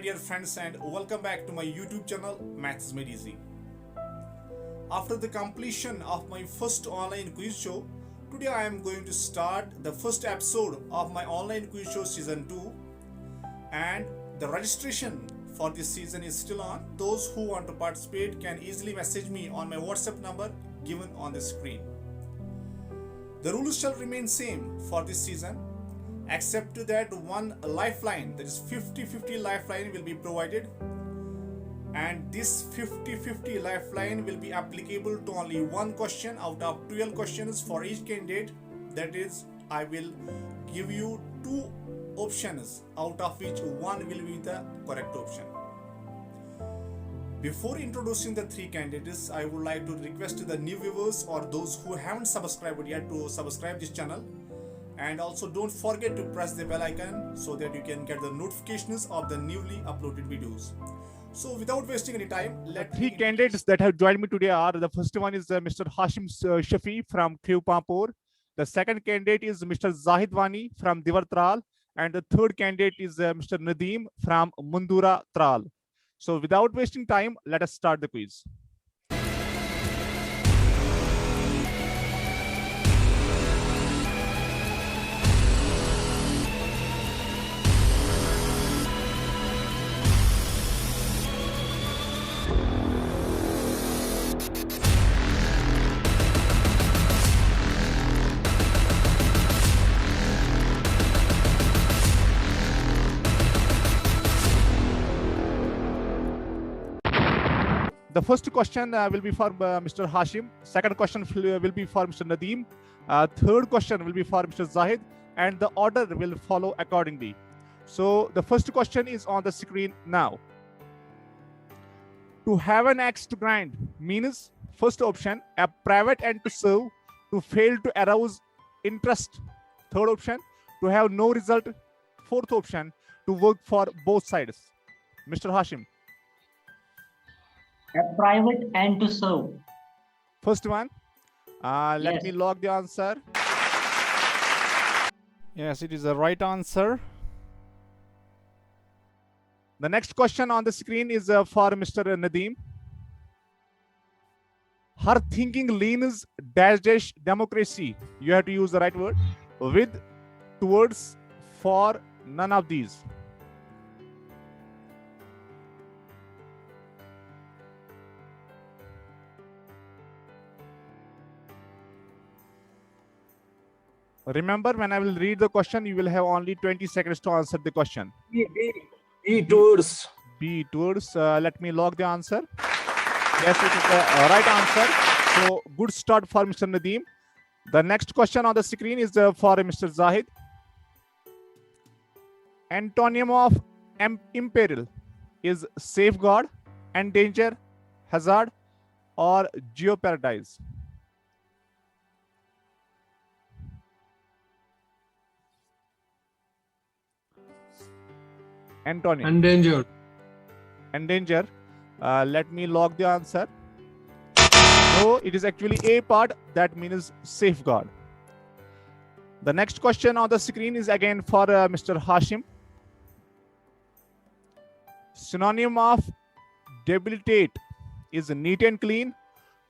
dear friends, and welcome back to my YouTube channel Maths is Made Easy. After the completion of my first online quiz show, today I am going to start the first episode of my online quiz show season 2, and the registration for this season is still on. Those who want to participate can easily message me on my WhatsApp number given on the screen. The rules shall remain same for this season, except that one lifeline, that is 50-50 lifeline, will be provided, and this 50-50 lifeline will be applicable to only one question out of 12 questions for each candidate. That is, I will give you two options, out of which one will be the correct option. Before introducing the three candidates, I would like to request the new viewers or those who haven't subscribed yet to subscribe this channel, and also don't forget to press the bell icon so that you can get the notifications of the newly uploaded videos. So without wasting any time, three candidates that have joined me today are: the first one is Mr. Hashim Shafi from Kriupampur, the second candidate is Mr. Zahid Wani from Divar, and the third candidate is Mr. Nadeem from Mundura Tral. So without wasting time, let us start the quiz. The first question will be for Mr. Hashim. Second question will be for Mr. Nadeem. Third question will be for Mr. Zahid, and the order will follow accordingly. So the first question is on the screen now. To have an axe to grind means, first option, a private end to serve, to fail to arouse interest. Third option, to have no result. Fourth option, to work for both sides. Mr. Hashim. A private and to serve. First one. Let Yes. me log the answer. Yes, it is the right answer. The next question on the screen is for Mr. Nadeem. Her thinking leans dash democracy. You have to use the right word. With, towards, for, none of these. Remember, when I will read the question, you will have only 20 seconds to answer the question. B towards. B towards. Let me log the answer. Yes, it is the right answer. So, good start for Mr. Nadeem. The next question on the screen is for Mr. Zahid. Antonym of imperil is safeguard, endanger, hazard, or jeopardize. Antonym. Endangered. Endanger. Let me log the answer. So it is actually A part, that means safeguard. The next question on the screen is again for Mr. Hashim. Synonym of debilitate is neat and clean,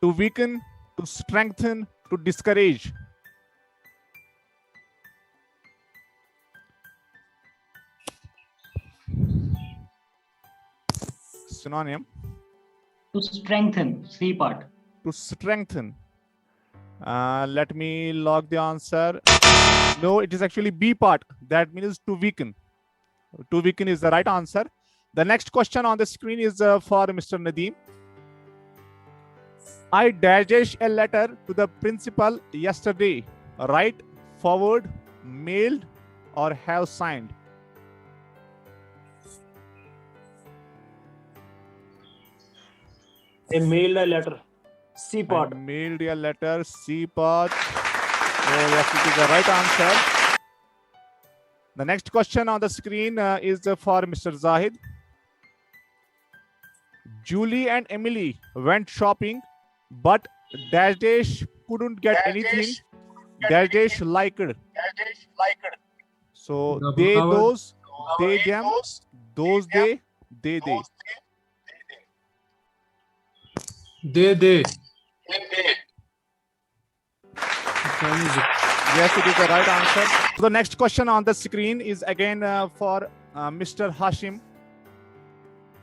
to weaken, to strengthen, to discourage. Synonym. To strengthen. C part. To strengthen. Let me log the answer. No, it is actually B part. That means to weaken. To weaken is the right answer. The next question on the screen is for Mr. Nadeem. I dashed a letter to the principal yesterday. Write, forward, mailed, or have signed. I mailed a letter. C part. I mailed a letter. C part. Oh, yes, it is the right answer. The next question on the screen is for Mr. Zahid. Julie and Emily went shopping, but dash couldn't get anything. Dash liked. So they, those, they, them, those, they, They. They. Yes, it is the right answer. So the next question on the screen is again for Mr. Hashim.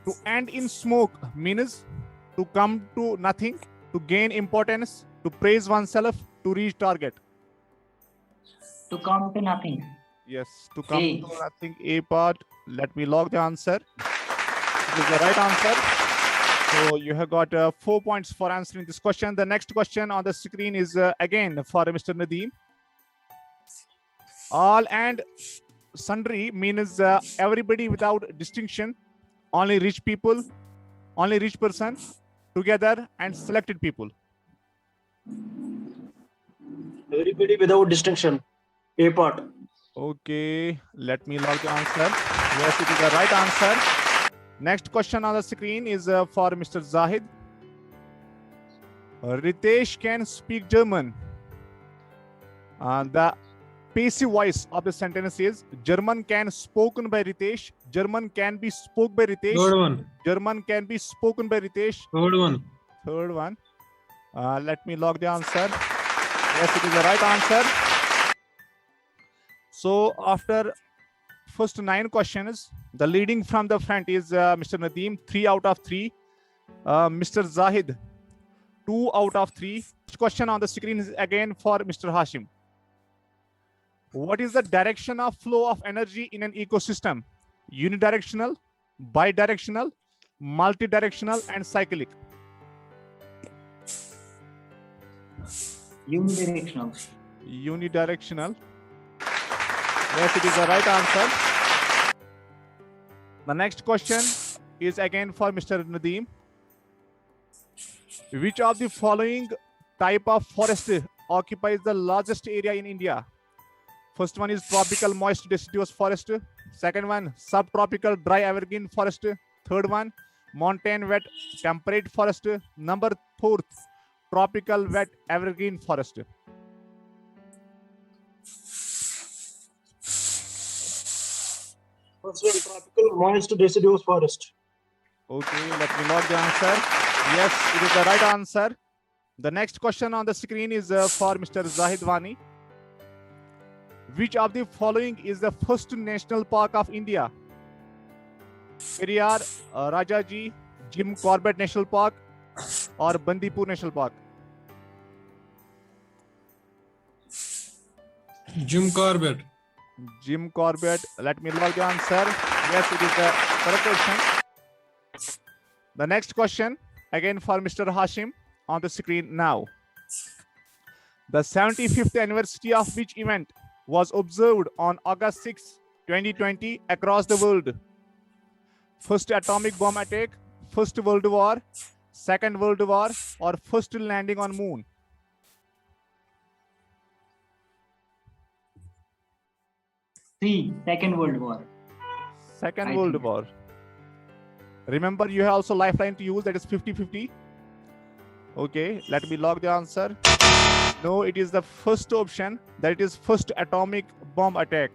To end in smoke means to come to nothing, to gain importance, to praise oneself, to reach target. To come to nothing. Yes, to come A. to nothing. A part. Let me log the answer. It is the right answer. So you have got 4 points for answering this question. The next question on the screen is again for Mr. Nadeem. All and sundry means everybody without distinction, only rich people, only rich person, together, and selected people. Everybody without distinction. A part. Okay, let me log the answer. Yes, it is the right answer. Next question on the screen is for Mr. Zahid. Ritesh can speak German. The passive voice of the sentence is German can spoken by Ritesh. German can be spoke by Ritesh. Third one. German can be spoken by Ritesh. Third one. Third one. Let me log the answer. Yes, it is the right answer. So after first 9 questions, the leading from the front is Mr. Nadeem, 3 out of 3. Mr. Zahid, 2 out of 3. Next question on the screen is again for Mr. Hashim. What is the direction of flow of energy in an ecosystem? Unidirectional, bidirectional, multidirectional, and cyclic. Unidirectional. Unidirectional. Yes, it is the right answer. The next question is again for Mr. Nadeem. Which of the following type of forest occupies the largest area in India? First one is tropical moist deciduous forest. Second one, subtropical dry evergreen forest. Third one, montane wet temperate forest. Number 4th, tropical wet evergreen forest. First one, tropical moist deciduous forest. Okay, let me log the answer. Yes, it is the right answer. The next question on the screen is for Mr. Zahid Wani. Which of the following is the first national park of India? Periyar, Rajaji, Jim Corbett National Park, or Bandipur National Park? Jim Corbett. Jim Corbett. Let me log the answer. Yes, it is the correct question. The next question, again for Mr. Hashim, on the screen now. The 75th anniversary of which event was observed on August 6, 2020 across the world? First atomic bomb attack, First World War, Second World War, or first landing on moon? C. Second World War. Second I World think. War. Remember, you have also lifeline to use, that is 50-50. Okay, let me log the answer. No, it is the first option, that it is first atomic bomb attack.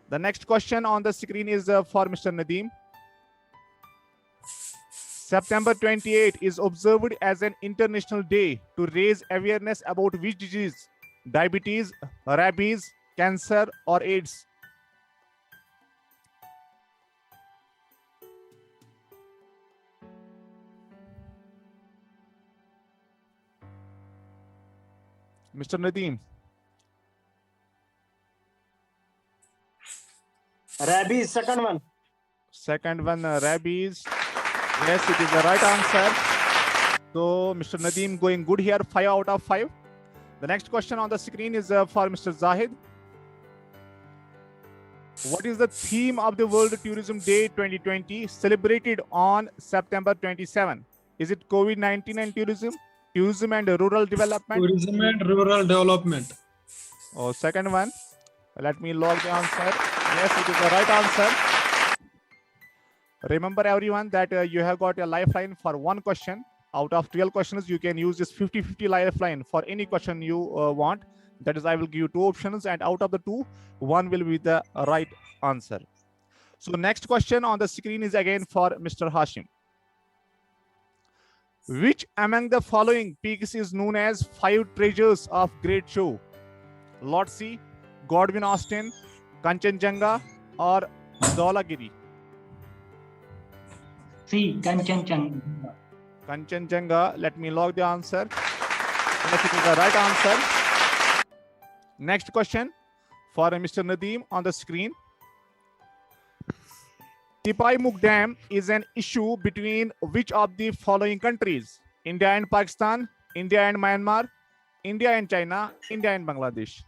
The next question on the screen is for Mr. Nadeem. September 28 is observed as an international day to raise awareness about which disease? Diabetes, rabies, cancer, or AIDS? Mr. Nadeem. Rabies, second one. Second one, rabies. Yes, it is the right answer. So, Mr. Nadeem going good here, 5 out of 5. The next question on the screen is for Mr. Zahid. What is the theme of the World Tourism Day 2020 celebrated on September 27? Is it COVID-19 and tourism, tourism and rural development? Tourism and rural development. Oh, second one. Let me log the answer. Yes, it is the right answer. Remember everyone that you have got a lifeline for one question. Out of 12 questions, you can use this 50-50 lifeline for any question you want. That is, I will give you 2 options, and out of the 2, 1 will be the right answer. So next question on the screen is again for Mr. Hashim. Which among the following peaks is known as five treasures of Great Show? Lhotse, Godwin Austen, Kanchenjunga, or Dhaulagiri? C. Kanchenjunga. Kanchenjunga. Let me log the answer. Yes, it is the right answer. Next question for Mr. Nadeem on the screen. Tipaimukh Dam is an issue between which of the following countries? India and Pakistan, India and Myanmar, India and China, India and Bangladesh.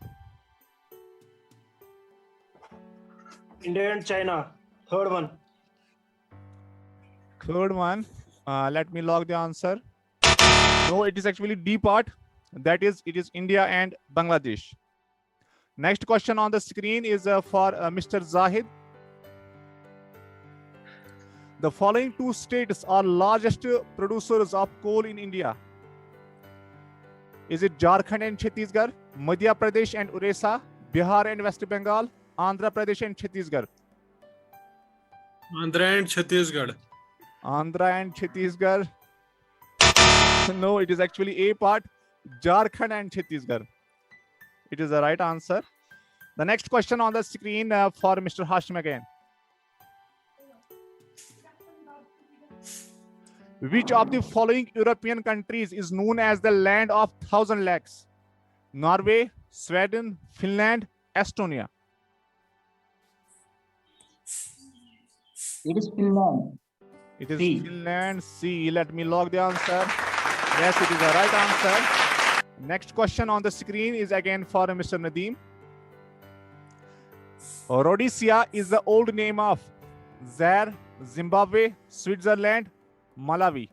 India and China. Third one. Third one, let me log the answer. No, it is actually D part. That is, it is India and Bangladesh. Next question on the screen is for Mr. Zahid. The following two states are largest producers of coal in India. Is it Jharkhand and Chhattisgarh, Madhya Pradesh and Orissa, Bihar and West Bengal, Andhra Pradesh and Chhattisgarh? Andhra and Chhattisgarh. Andhra and Chhattisgarh. No, it is actually A part, Jharkhand and Chhattisgarh. It is the right answer. The next question on the screen for Mr. Hashim again. Which of the following European countries is known as the land of 1,000 lakes? Norway, Sweden, Finland, Estonia. It is Finland. It is C. Finland. C. Let me log the answer. Yes, it is the right answer. Next question on the screen is again for Mr. Nadeem. Rhodesia is the old name of Zaire, Zimbabwe, Switzerland, Malawi.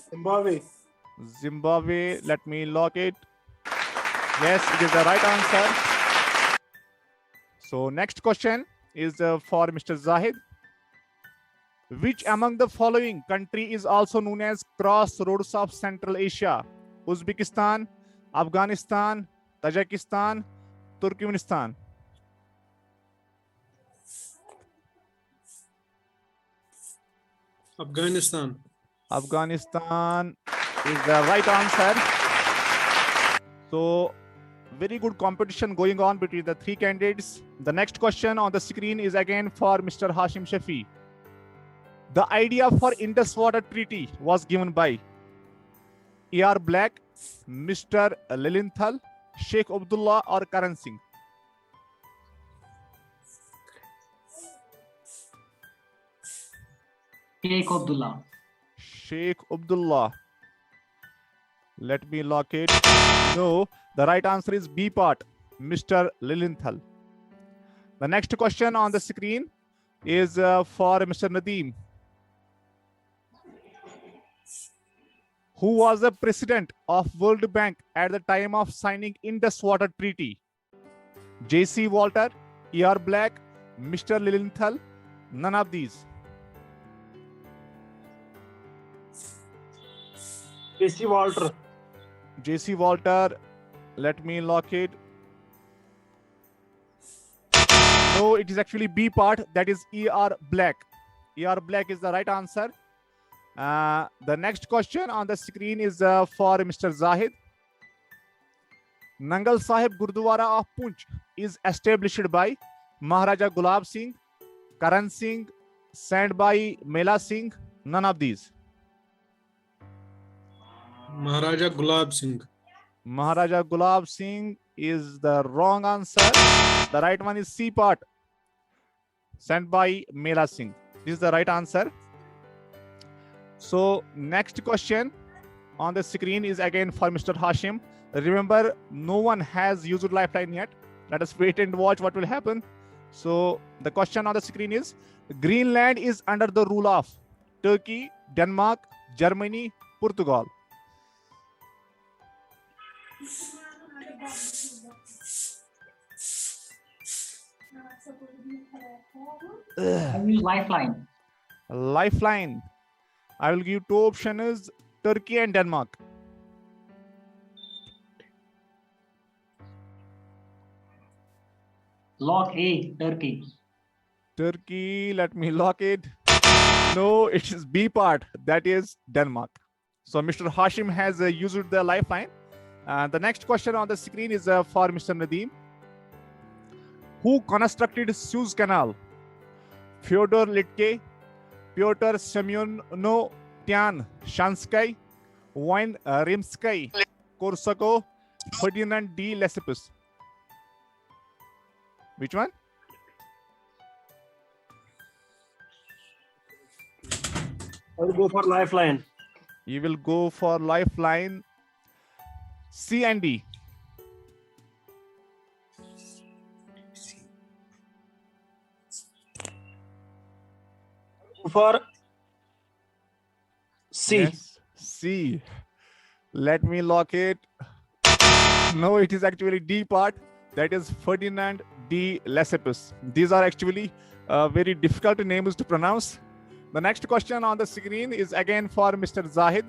Zimbabwe. Zimbabwe. Let me lock it. Yes, it is the right answer. So next question is for Mr. Zahid. Which among the following country is also known as crossroads of Central Asia? Uzbekistan, Afghanistan, Tajikistan, Turkmenistan. Afghanistan. Afghanistan is the right answer. So very good competition going on between the three candidates. The next question on the screen is again for Mr. Hashim Shafi. The idea for Indus Water Treaty was given by E.R. Black, Mr. Lilienthal, Sheikh Abdullah, or Karan Singh. Sheikh Abdullah. Sheikh Abdullah. Let me lock it. No, the right answer is B part, Mr. Lilienthal. The next question on the screen is for Mr. Nadeem. Who was the president of World Bank at the time of signing Indus Water Treaty? J.C. Walter, E.R. Black, Mr. Lilienthal, none of these. J.C. Walter. J.C. Walter, let me lock it. No, it is actually B part, that is E.R. Black. E.R. Black is the right answer. The next question on the screen is for Mr. Zahid. Nangal Sahib Gurdwara of Poonch is established by Maharaja Gulab Singh, Karan Singh, sent by Mela Singh, none of these. Maharaja Gulab Singh. Maharaja Gulab Singh is the wrong answer. The right one is C part, sent by Mela Singh. This is the right answer. So next question on the screen is again for Mr. Hashim. Remember, no one has used Lifeline yet. Let us wait and watch what will happen. So the question on the screen is, Greenland is under the rule of Turkey, Denmark, Germany, Portugal. I use Lifeline. Lifeline. I will give two options, Turkey and Denmark. Lock A, Turkey. Turkey, let me lock it. No, it is B part. That is Denmark. So Mr. Hashim has used the lifeline. The next question on the screen is for Mr. Nadeem. Who constructed Suez Canal? Fyodor Litke, Pyotr Semyonovyan Shansky, Wayne Rimsky, Korsakov, Ferdinand D. Lesseps. Which one? I will go for lifeline. You will go for lifeline. C and D. Go for C. Yes, C. Let me lock it. No, it is actually D part. That is Ferdinand D. Lesseps. These are actually very difficult names to pronounce. The next question on the screen is again for Mr. Zahid.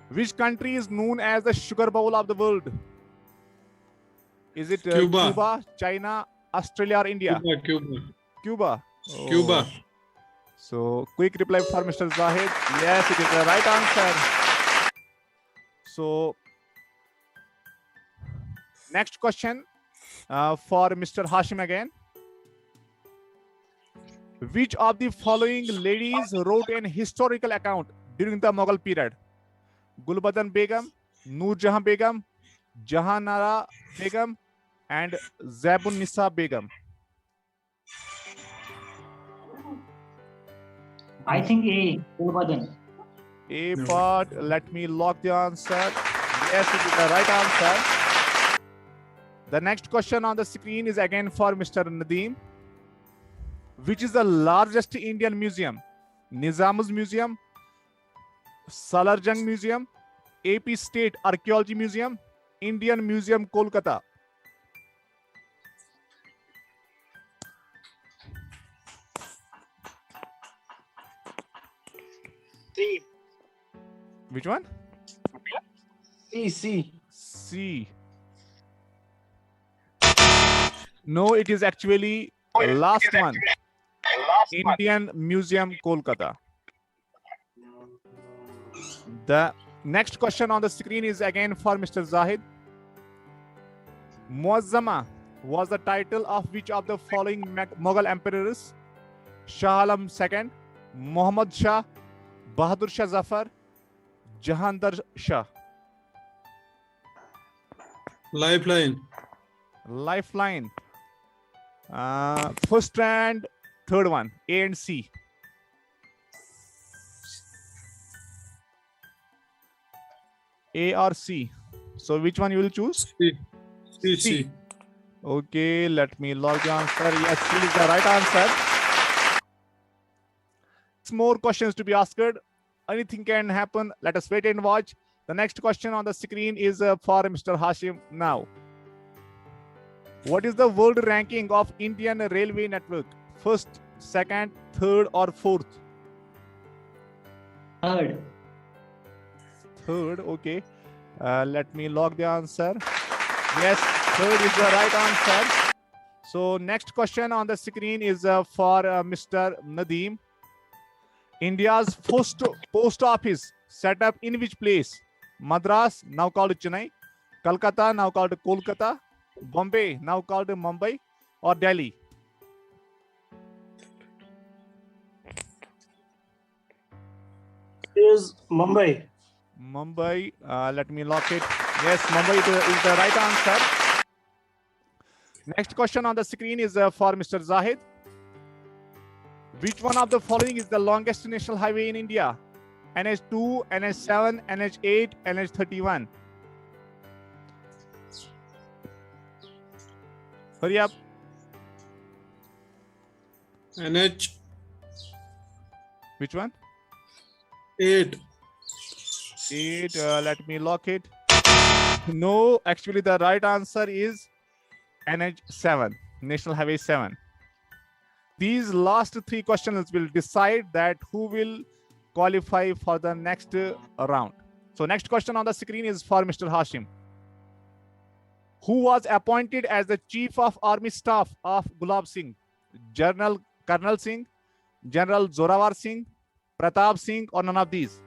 Which country is known as the sugar bowl of the world? Is it Cuba. Cuba, China, Australia, or India? Cuba. Cuba. Cuba. Oh. So, quick reply for Mr. Zahid. Yes, it is the right answer. So, next question for Mr. Hashim again. Which of the following ladies wrote an historical account during the Mughal period? Gulbadan Begum, Noor Jahan Begum, Jahanara Begum, and Zabun Nisa Begum. I think A. Gulbadan. A No. part, let me lock the answer. Yes, it is the right answer. The next question on the screen is again for Mr. Nadeem. Which is the largest Indian museum? Nizam's Museum, Salarjung Museum, AP State Archaeology Museum, Indian Museum, Kolkata. C. Which one? C. C. No, it is actually last one. Indian Museum, Kolkata. The next question on the screen is again for Mr. Zahid. Muazzama was the title of which of the following Mughal emperors? Shah Alam II, Muhammad Shah, Bahadur Shah Zafar, Jahandar Shah. Lifeline. Lifeline. First and third one, A and C. A or C. So which one you will choose? C. C. C. C. Okay, let me log the answer. Yes, C is the right answer. More questions to be asked. Anything can happen. Let us wait and watch. The next question on the screen is for Mr. Hashim now. What is the world ranking of Indian Railway Network? First, second, third, or fourth? Third. Third, okay. Let me log the answer. Yes, third is the right answer. So next question on the screen is for Mr. Nadeem. India's first post office set up in which place? Madras, now called Chennai. Calcutta, now called Kolkata. Bombay, now called Mumbai, or Delhi? Is Mumbai. Mumbai, let me lock it. Yes, Mumbai is the right answer. Next question on the screen is for Mr. Zahid. Which one of the following is the longest national highway in India? NH2, NH7, NH8, NH31. Hurry up. NH Which one? 8. 8. Let me lock it. No, actually the right answer is NH7, National Highway 7. These last three questions will decide that who will qualify for the next round. So next question on the screen is for Mr. Hashim. Who was appointed as the Chief of Army Staff of Gulab Singh? General Karnal Singh, General Zorawar Singh, Pratap Singh, or none of these?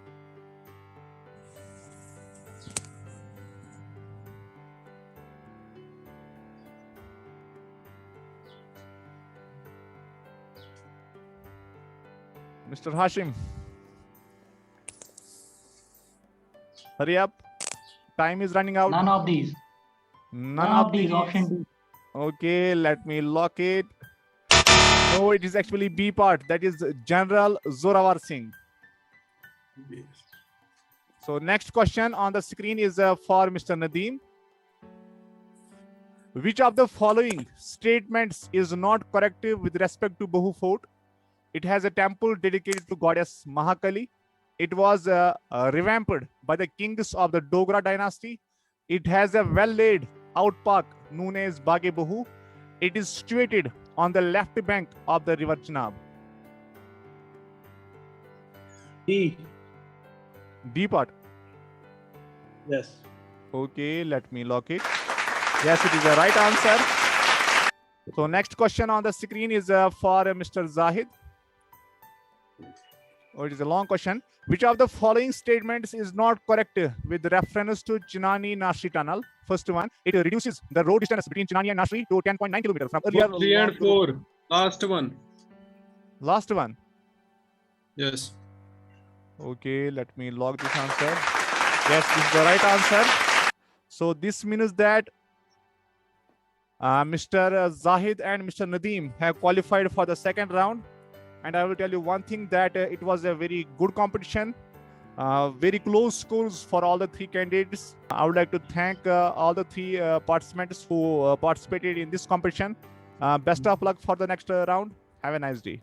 Mr. Hashim, hurry up. Time is running out. None of these. None None of these. Option D. Okay, let me lock it. No, it is actually B part. That is General Zorawar Singh. So next question on the screen is for Mr. Nadeem. Which of the following statements is not correct with respect to Bahu Fort? It has a temple dedicated to goddess Mahakali. It was revamped by the kings of the Dogra dynasty. It has a well-laid out park known as Bage Bahu. It is situated on the left bank of the river Chenab. D. D part. Yes. Okay, let me lock it. Yes, it is the right answer. So next question on the screen is for Mr. Zahid. Oh, it is a long question. Which of the following statements is not correct with reference to Chinani Nashri tunnel? First one, it reduces the road distance between Chinani and Nashri to 10.9 kilometers from earlier. 3 and 4. Last one. Last one. Yes. Okay, let me log this answer. Yes, this is the right answer. So this means that Mr. Zahid and Mr. Nadeem have qualified for the second round. And I will tell you one thing, that it was a very good competition, very close scores for all the three candidates. I would like to thank all the three participants who participated in this competition. Best of luck for the next round. Have a nice day.